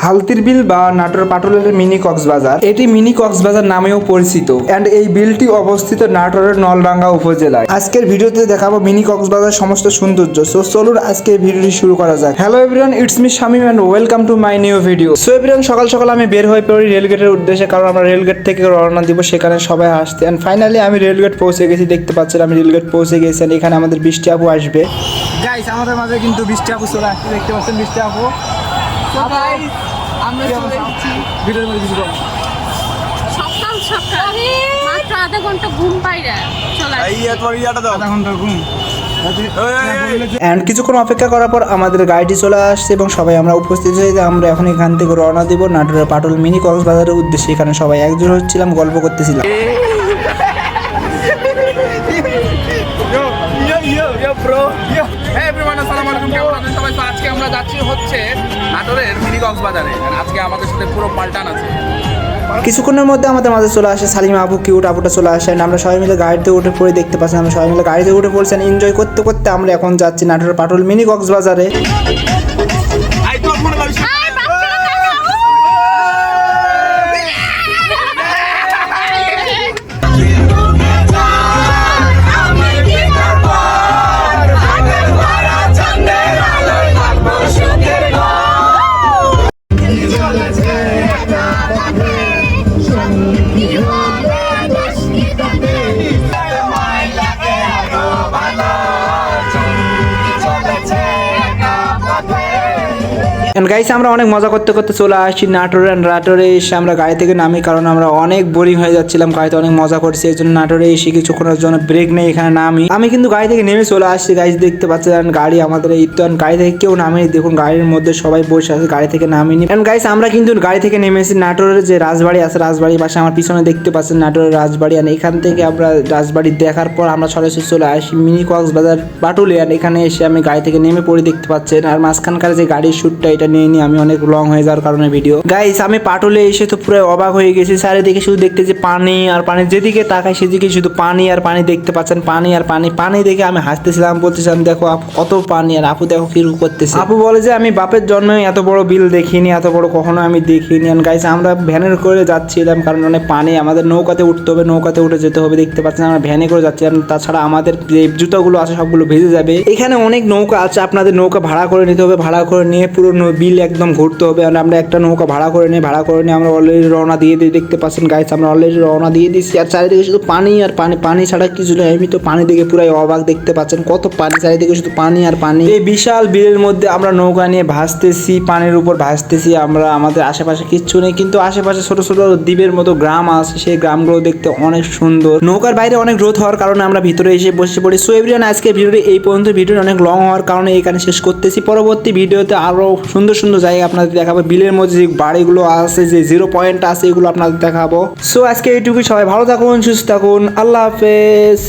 হালতির বিল বা নাটোর পাটুলের মিনি কক্সবাজার, এটি মিনি কক্সবাজার নামেও পরিচিত এন্ড এই বিলটি অবস্থিত নাটোরের নলডাঙ্গা উপজেলায়। আজকের ভিডিওতে দেখাবো মিনি কক্সবাজার সমস্ত সৌন্দর্য। সো চলুন আজকে ভিডিওটি শুরু করা যাক। Hello everyone, it's me Shamim and welcome to my new video. So everyone, সকাল সকাল আমি বের হয়ে পড়ি রেলগেটের উদ্দেশ্যে, কারণ আমরা রেলগেট থেকে রওনা দিব, সেখানে সবাই আসতে। এন্ড ফাইনালি আমি রেলগেট পৌঁছে গেছি, দেখতে পাচ্ছেন আমি রেলগেট পৌঁছে গেছি। এখানে আমাদের বৃষ্টি আপু আসবে। গাইস, আমাদের মাঝে কিন্তু বৃষ্টি আপু চলে আসছে, দেখতে পাচ্ছেন বৃষ্টি আপু। আমরা চলে এসেছি ভিডিওর মধ্যে কিছু বল। সকাল সকাল মাত্র আধা ঘন্টা ঘুম পাইরা চলে আধা ঘন্টা ঘুম। এন্ড কিছুক্ষণ অপেক্ষা করার পর আমাদের গাড়িটি চলে আসছে এবং সবাই আমরা উপস্থিত হয়ে যে আমরা এখন এখান থেকে রওনা দিব নাটোরের পাটুল মিনি কক্সবাজারের উদ্দেশ্যে। এখানে সবাই একজোট হচ্ছিলাম, গল্প করতেছিলাম। আজকে আমরা যাচ্ছি হচ্ছে নাটোরের মিনি কক্সবাজারে। আজকে আমাদের সাথে পুরো পাল্টান আছে। কিছুক্ষণের মধ্যে আমাদের মাঝে চলে আসে সালিমা আপু, কিউট আপুটা চলে আসে। আমরা সবাই মিলে গাড়িতে উঠে পড়ে দেখতে পাচ্ছি, আমরা সবাই মিলে গাড়িতে উঠে পড়ছেন। এনজয় করতে করতে আমরা এখন যাচ্ছি নাটোরের পাটুল মিনি কক্সবাজারে। গাইস, আমরা অনেক মজা করতে করতে চলে আসছি নাটোরে। নাটোরে এসে আমরা গাড়ি থেকে নামি, কারণ আমরা অনেক বোরিং হয়ে যাচ্ছিলাম, গাড়িতে অনেক মজা করছি। এই জন্য নাটোরে এসে কিছুক্ষণের জন্য ব্রেক নেই, এখানে নামি। আমি কিন্তু গাড়ি থেকে নেমে চলে আসছি। গাইস, দেখতে পাচ্ছেন গাড়ি আমাদের এই তো, গাড়ি থেকে কেউ নামেনি, দেখুন গাড়ির মধ্যে সবাই বসে আছে, গাড়ি থেকে নামিনি। গাইস, আমরা কিন্তু গাড়ি থেকে নেমেছি নাটোরের যে রাজবাড়ি আছে, রাজবাড়ির পাশে আমার পিছনে দেখতে পাচ্ছেন নাটোরের রাজবাড়ি। আর এখান থেকে আমরা রাজবাড়ি দেখার পর আমরা সরাসরি চলে আসি মিনি কক্সবাজার পাটুলে। আর এখানে এসে আমি গাড়ি থেকে নেমে পড়ে দেখতে পাচ্ছেন। আর মাঝখানকার যে গাড়ির শ্যুটটা, এটা নিয়ে নিই আমি, অনেক লং হয়ে যাওয়ার কারণে ভিডিও। গাইস, আমি পাটুলে এসে তো পুরো অবাক হয়ে গেছি। চারিদিকে শুধু দেখতেছি পানি আর পানি, যেদিকে তাকাই সেদিকে শুধু পানি আর পানি, দেখতে পাচ্ছেন পানি আর পানি। পানি দেখে আমি হাসতেছিলাম, বলতেছিলাম দেখো কত পানি। আর আপু দেখো কি করতেছে। আপু বলে যে আমি বাপের জন্মে এত বড় বিল দেখিনি, এত বড় কখনো আমি দেখিনি। গাইস, আমরা ভ্যানের করে যাচ্ছিলাম, কারণ অনেক পানি, আমাদের নৌকাতে উঠতে হবে, নৌকাতে উঠে যেতে হবে। দেখতে পাচ্ছেন আমরা ভ্যানে করে যাচ্ছিলাম, তাছাড়া আমাদের যে জুতাগুলো আছে সবগুলো ভেজে যাবে। এখানে অনেক নৌকা আছে, আপনাদের নৌকা ভাড়া করে নিতে হবে, ভাড়া করে নিয়ে পুরো বিল একদম ঘুরতে হবে। আর আমরা একটা নৌকা ভাড়া করে নিই, ভাড়া করে নিয়ে আমরা অলরেডি রওনা দিয়ে দিই। দেখতে পাচ্ছেন গাইস, আমরা অলরেডি রওনা দিয়ে দিচ্ছি। আর চারিদিকে শুধু পানি আর পানি, পানি ছাড়া কিছু নেই। আমি তো পানি দেখে পুরাই অবাক, দেখতে পাচ্ছেন কত পানি, চারিদিকে শুধু পানি আর পানি। এই বিশাল বিলের মধ্যে আমরা নৌকা নিয়ে ভাসতেছি, পানির উপর ভাসতেছি আমরা। আমাদের আশেপাশে কিচ্ছু নেই, কিন্তু আশেপাশে ছোট ছোট দ্বীপের মতো গ্রাম আছে, সেই গ্রামগুলো দেখতে অনেক সুন্দর। নৌকার বাইরে অনেক রোদ হওয়ার কারণে আমরা ভিতরে এসে বসে পড়ি। সো এভরিওয়ান, আজকে ভিডিওটি এই পর্যন্ত। ভিডিওটি অনেক লং হওয়ার কারণে এখানে শেষ করতেছি। পরবর্তী ভিডিওতে আরো সুন্দর সুন্দর জায়গা আপনাদের দেখাবো। বিলের মধ্যে যে বাড়িগুলো আছে, যে জিরো পয়েন্ট আছে, এগুলো আপনাদের দেখাবো। সো আজকে এইটুকুই। সবাই ভালো থাকুন, সুস্থ থাকুন, আল্লাহ হাফেজ।